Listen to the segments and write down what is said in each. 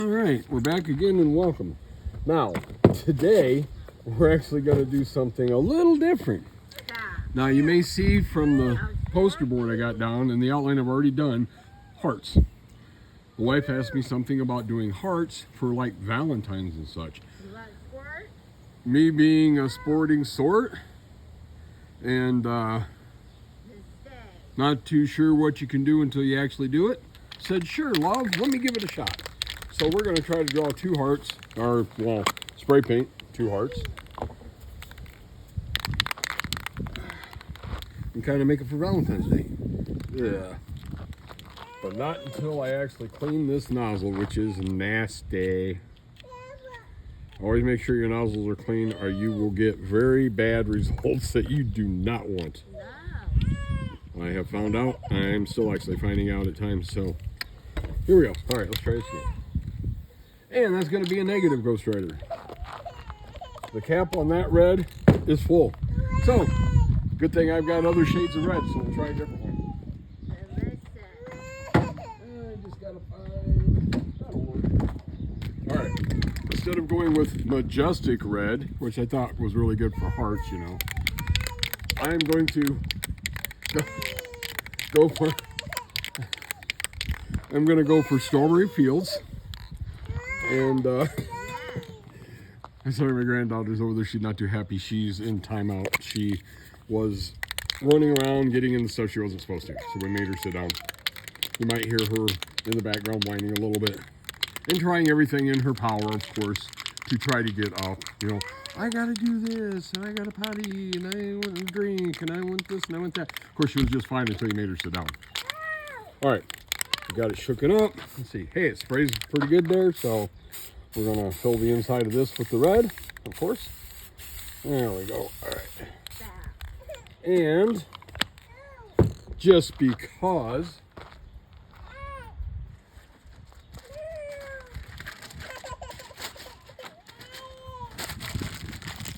All right, we're back again and welcome. Now, today we're actually going to do something a little different. Now, you may see from the poster board I got down and the outline I've already done, hearts. The wife asked me something about doing hearts for like Valentine's and such. Me being a sporting sort and not too sure what you can do until you actually do it, said, sure, love, let me give it a shot. So we're going to try to draw 2 hearts, or, well, spray paint 2 hearts. And kind of make it for Valentine's Day. Yeah. But not until I actually clean this nozzle, which is nasty. Always make sure your nozzles are clean or you will get very bad results that you do not want. I have found out. I'm still actually finding out at times, so here we go. All right, let's try this again. And that's going to be a negative Ghost Rider. The cap on that red is full. So, good thing I've got other shades of red, so we'll try a different one. I just got to find... that'll work. All right. Instead of going with majestic red, which I thought was really good for hearts, you know, I'm going to go for... I'm going to go for Strawberry Fields. And I'm sorry, my granddaughter's over there. She's not too happy. She's in timeout. She was running around getting in the stuff she wasn't supposed to. So we made her sit down. You might hear her in the background whining a little bit. And trying everything in her power, of course, to try to get up. You know, I gotta do this, and I gotta potty, and I want to drink, and I want this, and I want that. Of course, she was just fine until you made her sit down. All right. We got it shooken up. Let's see. Hey, it sprays pretty good there, so we're going to fill the inside of this with the red, of course. There we go. All right. And just because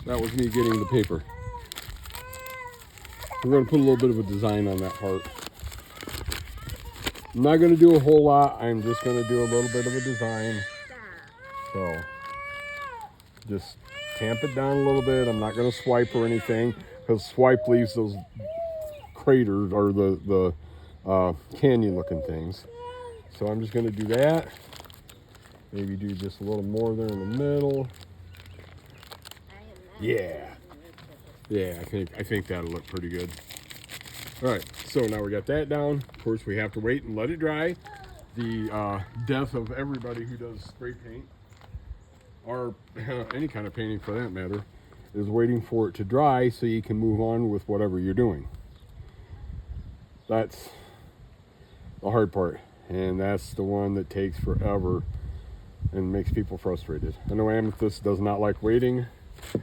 that was me getting the paper, we're going to put a little bit of a design on that heart. I'm not going to do a whole lot. I'm just going to do a little bit of a design. So, just tamp it down a little bit. I'm not going to swipe or anything, because swipe leaves those craters or the canyon-looking things. So I'm just going to do that. Maybe do just a little more there in the middle. Yeah. Yeah, I think that'll look pretty good. All right, so now we got that down. Of course, we have to wait and let it dry. The death of everybody who does spray paint, or any kind of painting for that matter, is waiting for it to dry so you can move on with whatever you're doing. That's the hard part, and that's the one that takes forever and makes people frustrated. I know Amethyst does not like waiting.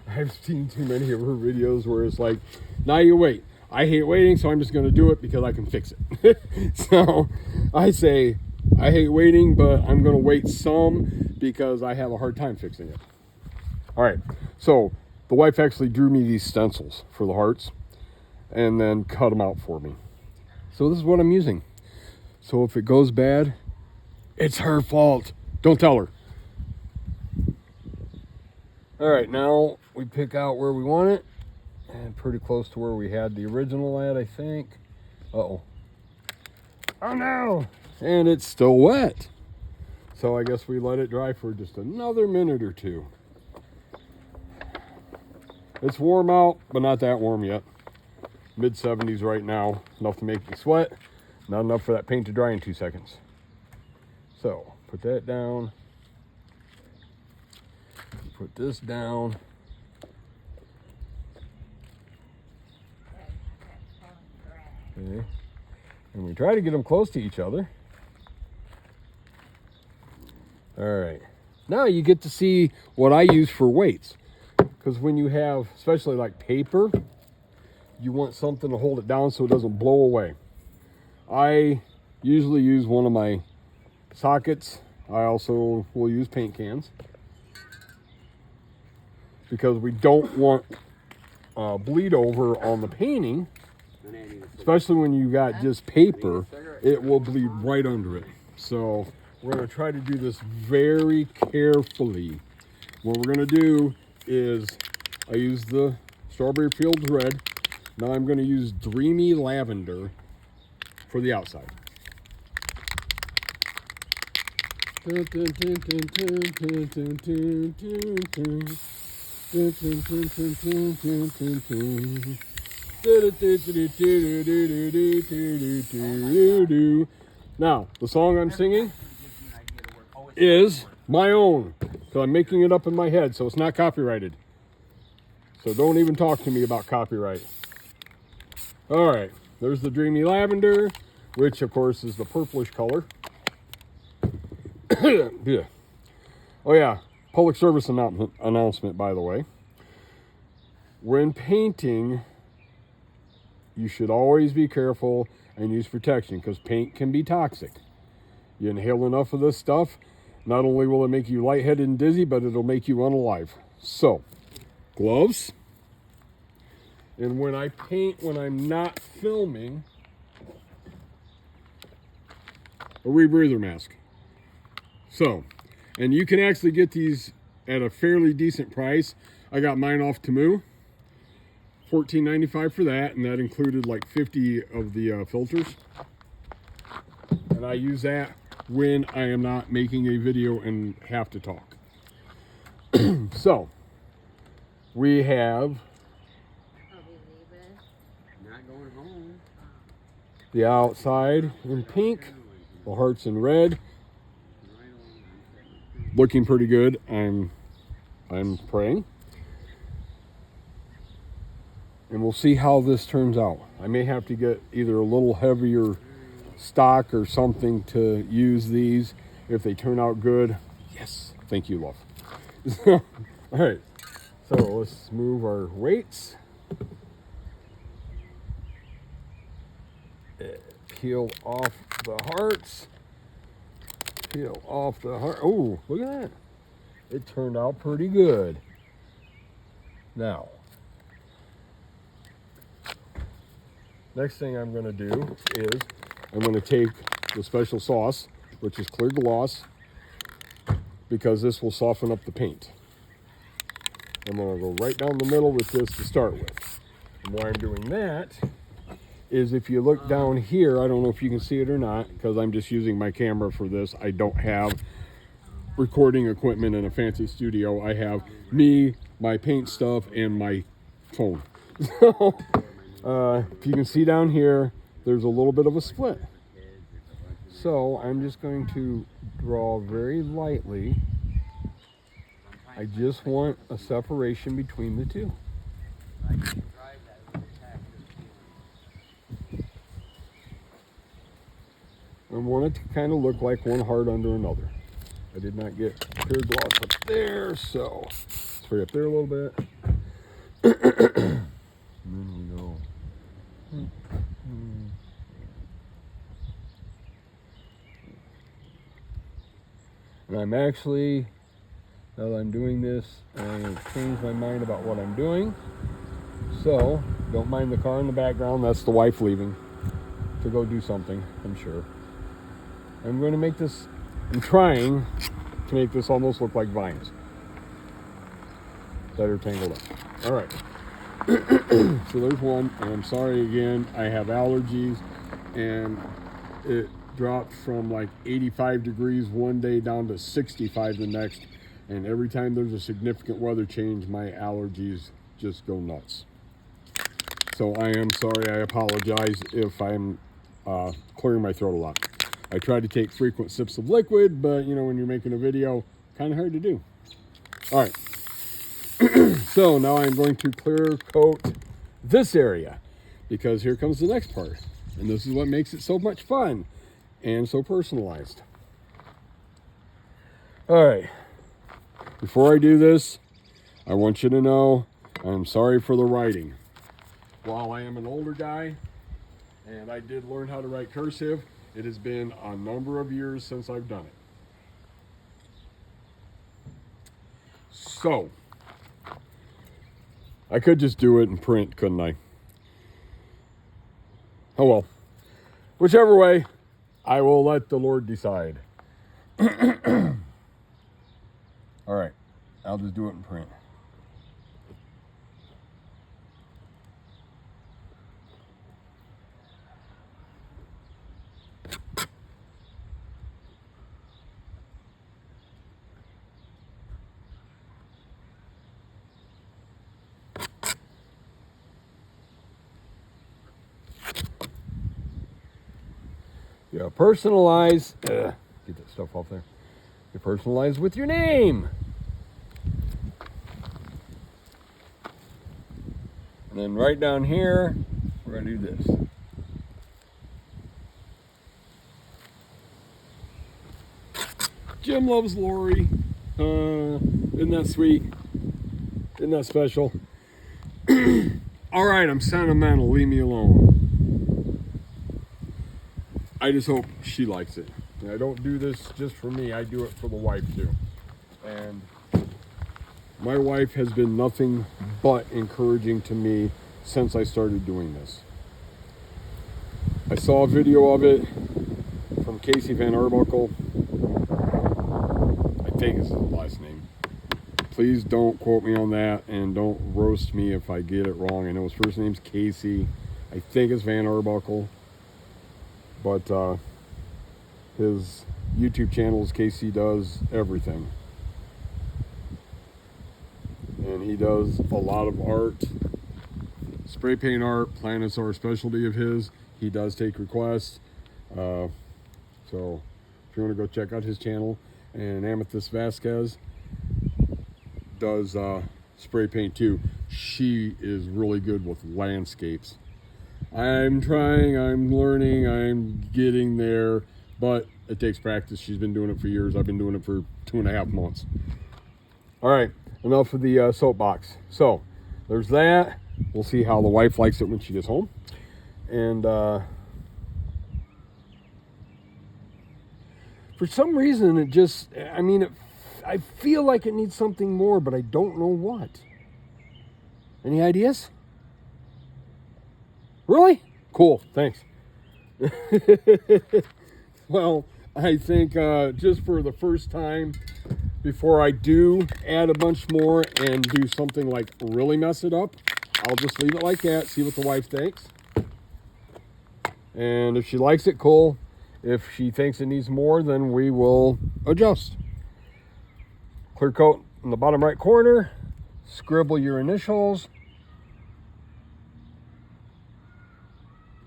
I've seen too many of her videos where it's like, now you wait. I hate waiting, so I'm just going to do it because I can fix it. So I say, I hate waiting, but I'm going to wait some because I have a hard time fixing it. All right, so the wife actually drew me these stencils for the hearts and then cut them out for me. So this is what I'm using. So if it goes bad, it's her fault. Don't tell her. All right, now we pick out where we want it. And pretty close to where we had the original at, I think. Uh-oh. Oh, no! And it's still wet. So I guess we let it dry for just another minute or two. It's warm out, but not that warm yet. Mid-70s right now. Enough to make me sweat. Not enough for that paint to dry in 2 seconds. So, put that down. Put this down. Okay. And we try to get them close to each other. All right. Now you get to see what I use for weights. Because when you have, especially like paper, you want something to hold it down so it doesn't blow away. I usually use one of my sockets. I also will use paint cans. Because we don't want bleed over on the painting. Especially when you got just paper, it will bleed right under it. So we're going to try to do this very carefully. What we're going to do is, I use the Strawberry Fields Red. Now I'm going to use Dreamy Lavender for the outside. Now, the song I'm singing is my own, so I'm making it up in my head, so it's not copyrighted. So don't even talk to me about copyright. All right, there's the Dreamy Lavender, which of course is the purplish color. Yeah. Oh yeah, public service announcement, by the way. When painting, you should always be careful and use protection because paint can be toxic. You inhale enough of this stuff, not only will it make you lightheaded and dizzy, but it'll make you unalive. So, gloves. And when I paint, when I'm not filming, a rebreather mask. So, and you can actually get these at a fairly decent price. I got mine off Temu, $14.95 for that, and that included like 50 of the filters. And I use that when I am not making a video and have to talk. So, we have the outside in pink, the hearts in red. Looking pretty good. I'm praying. And we'll see how this turns out. I may have to get either a little heavier stock or something to use these if they turn out good. Yes, thank you, love. All right, so let's move our weights. Peel off the hearts. Peel off the heart. Oh, look at that. It turned out pretty good. Now, next thing I'm going to do is I'm going to take the special sauce, which is clear gloss, because this will soften up the paint. I'm going to go right down the middle with this to start with. And why I'm doing that is if you look down here, I don't know if you can see it or not, because I'm just using my camera for this. I don't have recording equipment in a fancy studio. I have me, my paint stuff, and my phone. So, if you can see down here, there's a little bit of a split. So I'm just going to draw very lightly. I just want a separation between the two. I want it to kind of look like one heart under another. I did not get clear gloss up there, so spray up there a little bit. And then we go. And I'm actually, now that I'm doing this, I'm going to change my mind about what I'm doing. So, don't mind the car in the background. That's the wife leaving to go do something, I'm sure. I'm going to make this, I'm trying to make this almost look like vines that are tangled up. All right. So there's one, and I'm sorry again, I have allergies, and it dropped from like 85 degrees one day down to 65 the next, and every time there's a significant weather change, my allergies just go nuts. So I am sorry, I apologize if I'm clearing my throat a lot. I try to take frequent sips of liquid, but you know, when you're making a video, kind of hard to do. All right. So now I'm going to clear coat this area, because here comes the next part. And this is what makes it so much fun and so personalized. All right. Before I do this, I want you to know I'm sorry for the writing. While I am an older guy and I did learn how to write cursive, it has been a number of years since I've done it. So, I could just do it in print, couldn't I? Oh well. Whichever way, I will let the Lord decide. All right, I'll just do it in print. Yeah, personalize. Get that stuff off there. You personalize with your name. And then right down here, we're going to do this. Jim loves Lori. Isn't that sweet? Isn't that special? All right, I'm sentimental. Leave me alone. I just hope she likes it. I don't do this just for me. I do it for the wife too. And my wife has been nothing but encouraging to me since I started doing this. I saw a video of it from Casey Van Arbuckle. I think is his last name. Please don't quote me on that, and don't roast me if I get it wrong. I know his first name's Casey. I think it's Van Arbuckle. But his YouTube channel is Casey Does Everything. And he does a lot of art. Spray paint art. Planets are a specialty of his. He does take requests. So if you want to go check out his channel. And Amethyst Vasquez does spray paint too. She is really good with landscapes. I'm trying, I'm learning, I'm getting there, but it takes practice. She's been doing it for years. I've been doing it for 2.5 months. All right, enough of the soapbox. So there's that. We'll see how the wife likes it when she gets home. And for some reason, it just, I feel like it needs something more, but I don't know what. Any ideas? Really? Cool, thanks. Well, I think just for the first time, before I do add a bunch more and do something like really mess it up, I'll just leave it like that, see what the wife thinks. And if she likes it, cool. If she thinks it needs more, then we will adjust. Clear coat in the bottom right corner, scribble your initials.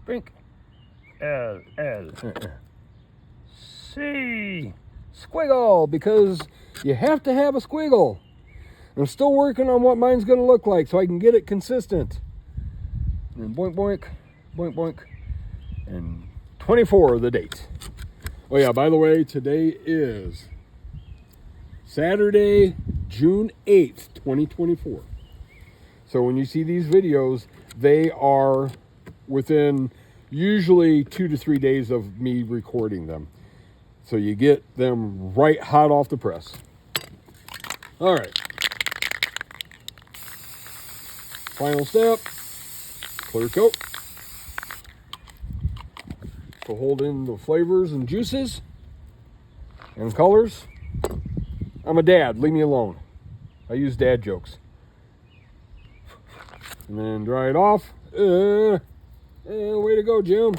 Brink. L, C. Squiggle, because you have to have a squiggle. I'm still working on what mine's going to look like so I can get it consistent. And boink, boink, boink, boink. And 24, the date. Oh yeah, by the way, today is Saturday, June 8th, 2024. So when you see these videos, they are within usually 2 to 3 days of me recording them. So you get them right hot off the press. All right. Final step, clear coat. To hold in the flavors and juices and colors. I'm a dad, leave me alone. I use dad jokes. And then dry it off. Way to go, Jim.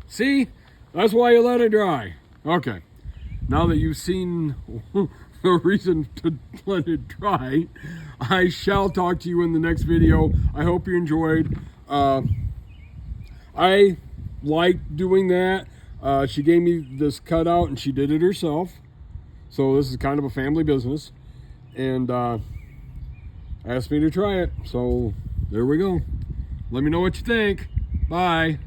See? That's why you let it dry. Okay. Now that you've seen the reason to let it dry, I shall talk to you in the next video. I hope you enjoyed. I like doing that. She gave me this cutout and she did it herself. So this is kind of a family business. And asked me to try it. So there we go. Let me know what you think. Bye.